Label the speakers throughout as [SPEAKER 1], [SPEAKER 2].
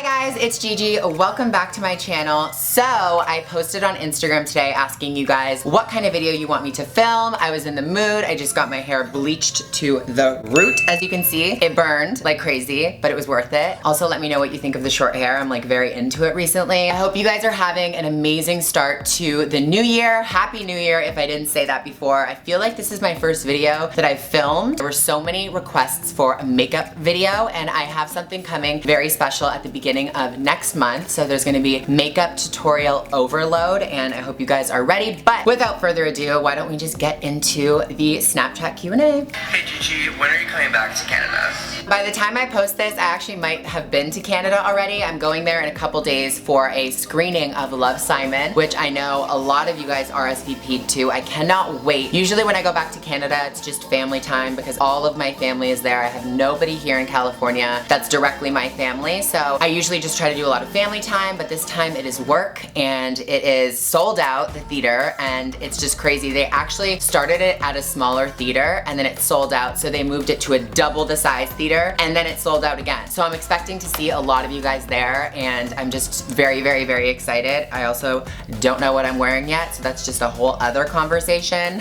[SPEAKER 1] guys, it's Gigi. Welcome back to my channel. So I posted on Instagram today asking you guys what kind of video you want me to film. I was in the mood. I just got my hair bleached to the root. As you can see, it burned like crazy, but it was worth it. Also, let me know what you think of the short hair. I'm like very into it recently. I hope you guys are having an amazing start to the new year. Happy New Year if I didn't say that before. I feel like this is my first video that I've filmed. There were so many requests for a makeup video, and I have something coming very special at the beginning of next month. So there's gonna be makeup tutorial overload, and I hope you guys are ready. But without further ado, why don't we just get into the Snapchat Q&A.
[SPEAKER 2] Hey Gigi, when are you coming back to Canada?
[SPEAKER 1] By the time I post this, I actually might have been to Canada already. I'm going there in a couple days for a screening of Love, Simon, which I know a lot of you guys RSVP'd to. I cannot wait. Usually when I go back to Canada, it's just family time because all of my family is there. I have nobody here in California that's directly my family. So I usually just try to do a lot of family time, but this time it is work and it is sold out, the theater, and it's just crazy. They actually started it at a smaller theater and then it sold out. So they moved it to a double the size theater and then it sold out again. So I'm expecting to see a lot of you guys there and I'm just very, very, very excited. I also don't know what I'm wearing yet, so that's just a whole other conversation.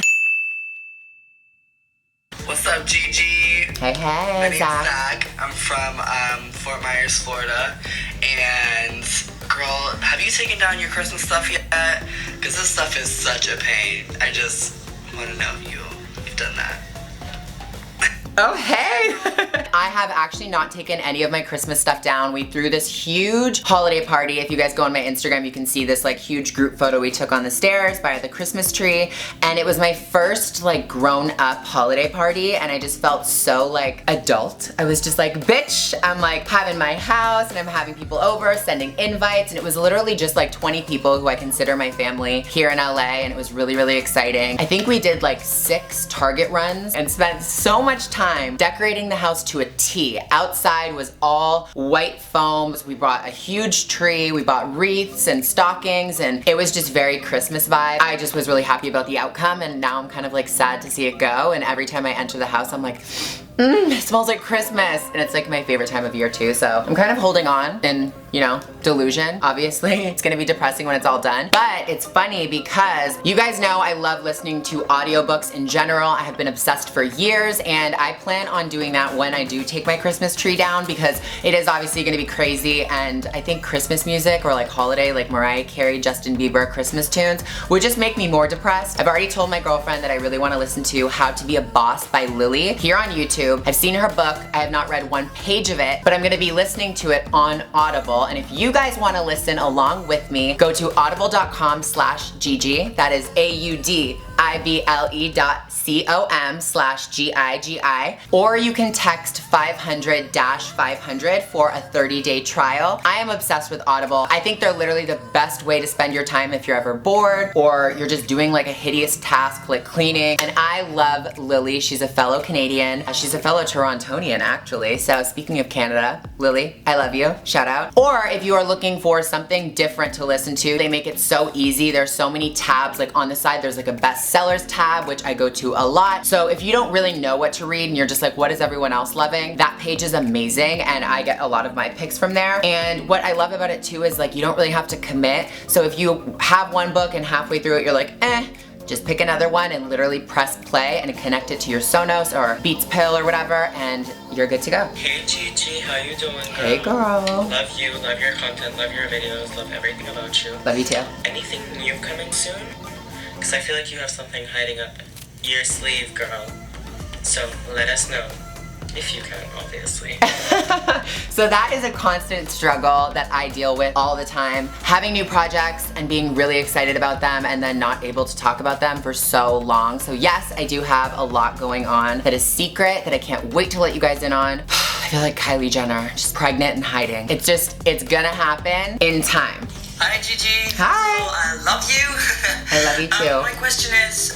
[SPEAKER 2] What's up, Gigi?
[SPEAKER 1] Hey,
[SPEAKER 2] My name's
[SPEAKER 1] Zach.
[SPEAKER 2] Zach. I'm from Fort Myers, Florida. And girl, have you taken down your Christmas stuff yet? Because this stuff is such a pain. I just want to know if you've done that.
[SPEAKER 1] Oh, hey! I have actually not taken any of my Christmas stuff down. We threw this huge holiday party. If you guys go on my Instagram, you can see this like huge group photo we took on the stairs by the Christmas tree. And it was my first like grown up holiday party and I just felt so like adult. I was just like, bitch, I'm like having my house and I'm having people over, sending invites, and it was literally just like 20 people who I consider my family here in LA, and it was really, really exciting. I think we did like 6 Target runs and spent so much time decorating the house to a T. Outside was all white foam. We brought a huge tree, we bought wreaths and stockings, and it was just very Christmas vibe. I just was really happy about the outcome, and now I'm kind of like sad to see it go, and every time I enter the house I'm like, it smells like Christmas, and it's like my favorite time of year too, so I'm kind of holding on in, you know, delusion. Obviously, it's gonna be depressing when it's all done, but it's funny because you guys know I love listening to audiobooks in general. I have been obsessed for years, and I plan on doing that when I do take my Christmas tree down because it is obviously gonna be crazy, and I think Christmas music or like holiday, like Mariah Carey, Justin Bieber Christmas tunes would just make me more depressed. I've already told my girlfriend that I really wanna listen to How to Be a Boss by Lily here on YouTube. I've seen her book. I have not read one page of it, but I'm gonna be listening to it on Audible. And if you guys wanna listen along with me, go to audible.com/Gigi. That is audible.com/GIGI. Or you can text 500-500 for a 30-day trial. I am obsessed with Audible. I think they're literally the best way to spend your time if you're ever bored or you're just doing like a hideous task like cleaning. And I love Lily. She's a fellow Canadian. She's a fellow Torontonian actually. So speaking of Canada, Lily, I love you. Shout out. Or if you are looking for something different to listen to, they make it so easy. There's so many tabs. Like on the side, there's like a bestsellers tab, which I go to a lot. So if you don't really know what to read and you're just like, what is everyone else loving? That page is amazing, and I get a lot of my picks from there. And what I love about it too is like you don't really have to commit. So if you have one book and halfway through it you're like, just pick another one and literally press play and connect it to your Sonos or Beats Pill or whatever, and you're good to go.
[SPEAKER 2] Hey Gigi, how you doing, girl?
[SPEAKER 1] Hey girl.
[SPEAKER 2] Love you, love your content, love your videos, love everything about you.
[SPEAKER 1] Love you too.
[SPEAKER 2] Anything new coming soon? Because I feel like you have something hiding up your sleeve, girl. So let us know. If you can, obviously.
[SPEAKER 1] So that is a constant struggle that I deal with all the time. Having new projects and being really excited about them and then not able to talk about them for so long. So yes, I do have a lot going on that is secret that I can't wait to let you guys in on. I feel like Kylie Jenner, just pregnant and hiding. It's gonna happen in time.
[SPEAKER 2] Hi Gigi.
[SPEAKER 1] Hi.
[SPEAKER 2] So, I love you.
[SPEAKER 1] I love you too.
[SPEAKER 2] My question is,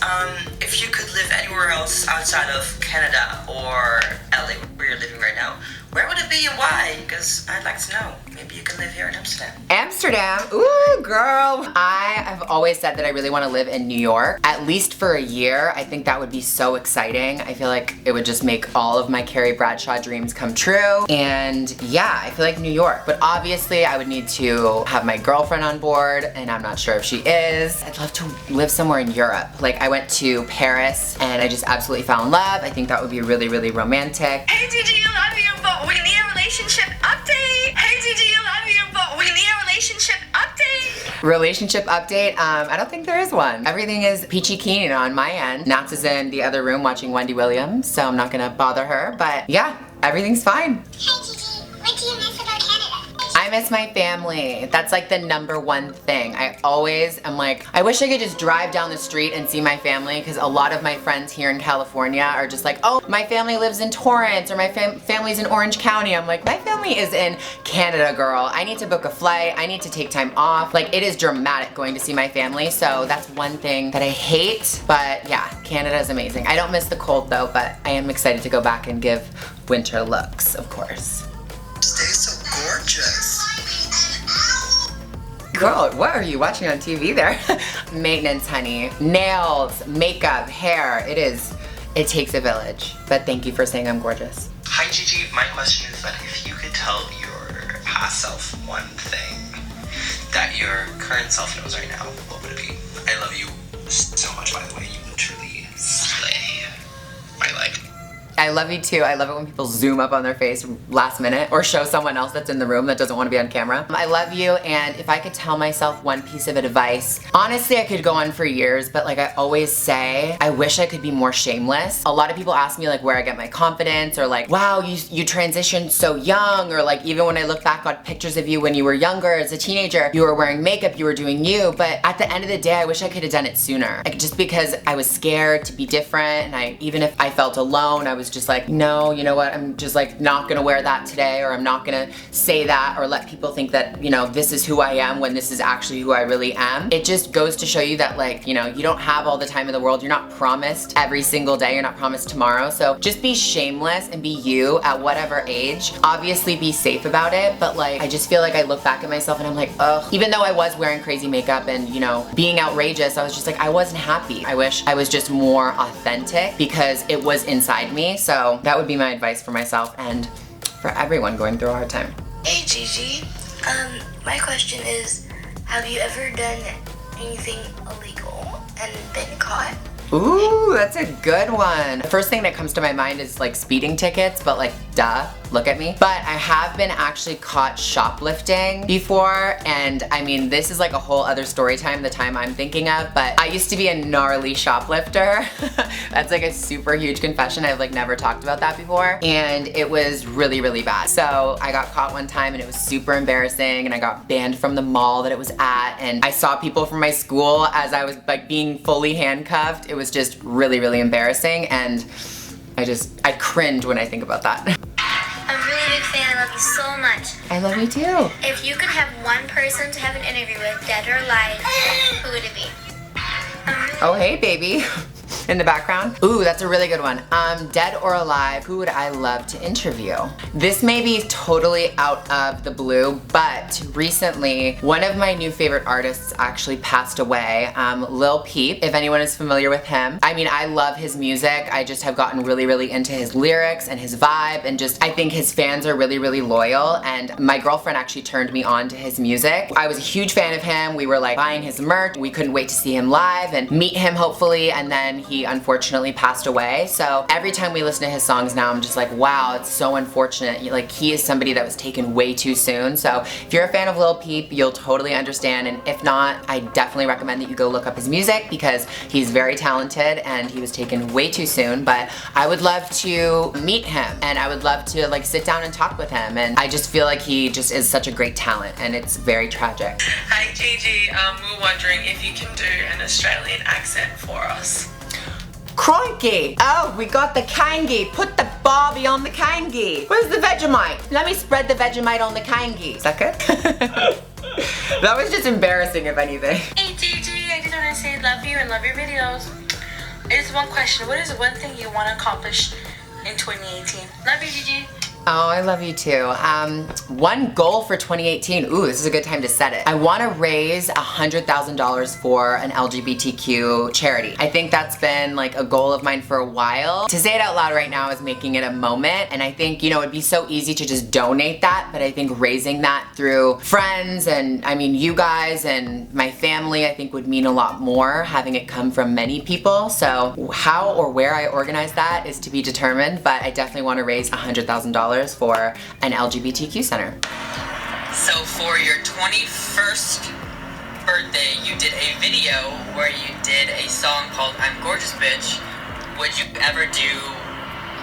[SPEAKER 2] if you could live anywhere else outside of Canada or LA, where you're living right now, where would it be and why? Because I'd like to know. maybe you can live here in Amsterdam.
[SPEAKER 1] Amsterdam? Ooh, girl. I have always said that I really want to live in New York, at least for a year. I think that would be so exciting. I feel like it would just make all of my Carrie Bradshaw dreams come true. And yeah, I feel like New York. But obviously I would need to have my girlfriend on board, and I'm not sure if she is. I'd love to live somewhere in Europe. Like, I went to Paris and I just absolutely fell in love. I think that would be really, really romantic.
[SPEAKER 2] Hey Gigi, love you, but we need a relationship update. Hey Gigi, love you, but we need a relationship update.
[SPEAKER 1] Relationship update? I don't think there is one. Everything is peachy keen on my end. Nats is in the other room watching Wendy Williams, so I'm not gonna bother her, but yeah, everything's fine.
[SPEAKER 3] Hey Gigi, what do you miss about Canada?
[SPEAKER 1] I miss my family. That's like the #1 thing. I always am like, I wish I could just drive down the street and see my family, because a lot of my friends here in California are just like, oh, my family lives in Torrance, or my family's in Orange County. I'm like, my family is in Canada, girl. I need to book a flight. I need to take time off. Like, it is dramatic going to see my family, so that's one thing that I hate. But yeah, Canada is amazing. I don't miss the cold though, but I am excited to go back and give winter looks, of course.
[SPEAKER 2] Stay so gorgeous.
[SPEAKER 1] Girl, what are you watching on TV there? Maintenance, honey. Nails, makeup, hair. It takes a village. But thank you for saying I'm gorgeous.
[SPEAKER 2] Hi Gigi, my question is that if you could tell your past self one thing that your current self knows right now, what would it be? I love you so much, by the way. You literally slay my life.
[SPEAKER 1] I love you too. I love it when people zoom up on their face last minute or show someone else that's in the room that doesn't want to be on camera. I love you, and if I could tell myself one piece of advice, honestly I could go on for years, but like I always say, I wish I could be more shameless. A lot of people ask me like where I get my confidence, or like, wow, you transitioned so young, or like even when I look back on pictures of you when you were younger as a teenager, you were wearing makeup, you were doing you, but at the end of the day I wish I could have done it sooner. Like, just because I was scared to be different, and even if I felt alone, I was just like, no, you know what, I'm just like not gonna wear that today, or I'm not gonna say that or let people think that, you know, this is who I am when this is actually who I really am. It just goes to show you that, like, you know, you don't have all the time in the world. You're not promised every single day. You're not promised tomorrow. So just be shameless and be you at whatever age. Obviously be safe about it, but like, I just feel like I look back at myself and I'm like, ugh, even though I was wearing crazy makeup and, you know, being outrageous, I was just like, I wasn't happy. I wish I was just more authentic because it was inside me. So that would be my advice for myself and for everyone going through a hard time.
[SPEAKER 3] Hey Gigi, my question is, have you ever done anything illegal and been caught?
[SPEAKER 1] Ooh, that's a good one. The first thing that comes to my mind is like speeding tickets, but like, duh, look at me. But I have been actually caught shoplifting before, and I mean, this is like a whole other story time, the time I'm thinking of, but I used to be a gnarly shoplifter. That's like a super huge confession. I've like never talked about that before, and it was really, really bad. So I got caught one time and it was super embarrassing, and I got banned from the mall that it was at, and I saw people from my school as I was like being fully handcuffed. It was just really, really embarrassing, and I cringe when I think about that.
[SPEAKER 3] I'm a really big fan. I love you so much.
[SPEAKER 1] I love you too.
[SPEAKER 3] If you could have one person to have an interview with, dead or alive, who would it be?
[SPEAKER 1] Oh, hey, baby. In the background. Ooh, that's a really good one. Dead or alive, who would I love to interview? This may be totally out of the blue, but recently, one of my new favorite artists actually passed away, Lil Peep, if anyone is familiar with him. I mean, I love his music. I just have gotten really, really into his lyrics and his vibe, and just, I think his fans are really, really loyal, and my girlfriend actually turned me on to his music. I was a huge fan of him. We were like buying his merch. We couldn't wait to see him live and meet him, hopefully, and then he unfortunately passed away. So every time we listen to his songs now, I'm just like, wow, it's so unfortunate. Like, he is somebody that was taken way too soon. So if you're a fan of Lil Peep, you'll totally understand, and if not, I definitely recommend that you go look up his music because he's very talented and he was taken way too soon. But I would love to meet him, and I would love to like sit down and talk with him, and I just feel like he just is such a great talent, and it's very tragic.
[SPEAKER 4] Hi Gigi, we're wondering if you can do an Australian accent for us.
[SPEAKER 1] Crikey! Oh, we got the kangi. Put the Barbie on the kangi. Where's the Vegemite? Let me spread the Vegemite on the kangi. Is that good? That was just embarrassing, if anything.
[SPEAKER 4] Hey Gigi, I just want to say love you and love your videos. It's one question. What is one thing you want to accomplish in 2018? Love you, Gigi.
[SPEAKER 1] Oh, I love you too. One goal for 2018. Ooh, this is a good time to set it. I want to raise $100,000 for an LGBTQ charity. I think that's been like a goal of mine for a while. To say it out loud right now is making it a moment, and I think, you know, it'd be so easy to just donate that, but I think raising that through friends and, I mean, you guys and my family, I think would mean a lot more, having it come from many people. So how or where I organize that is to be determined, but I definitely want to raise $100,000 for an LGBTQ center.
[SPEAKER 5] So for your 21st birthday, you did a video where you did a song called I'm Gorgeous Bitch. Would you ever do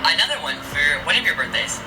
[SPEAKER 5] another one for one of your birthdays?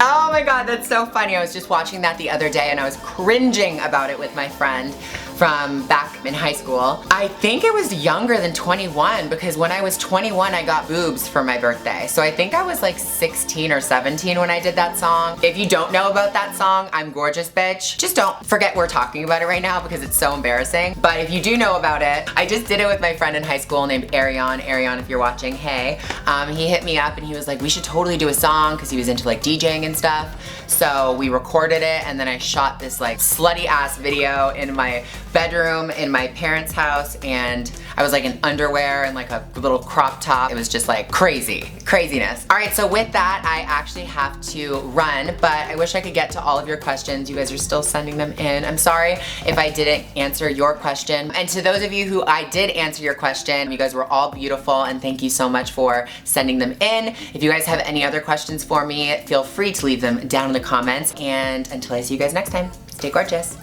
[SPEAKER 1] Oh my god, that's so funny. I was just watching that the other day and I was cringing about it with my friend from back in high school. I think it was younger than 21 because when I was 21 I got boobs for my birthday. So I think I was like 16 or 17 when I did that song. If you don't know about that song, I'm Gorgeous Bitch, just don't forget we're talking about it right now because it's so embarrassing. But if you do know about it, I just did it with my friend in high school named Arion. Arion, if you're watching, hey. He hit me up and he was like, we should totally do a song because he was into like DJing and stuff. So we recorded it and then I shot this like slutty ass video in my bedroom in my parents' house, and I was like in underwear and like a little crop top. It was just like craziness. All right, so with that, I actually have to run, but I wish I could get to all of your questions. You guys are still sending them in. I'm sorry if I didn't answer your question. And to those of you who I did answer your question, you guys were all beautiful and thank you so much for sending them in. If you guys have any other questions for me, feel free to leave them down in the comments. And until I see you guys next time, stay gorgeous.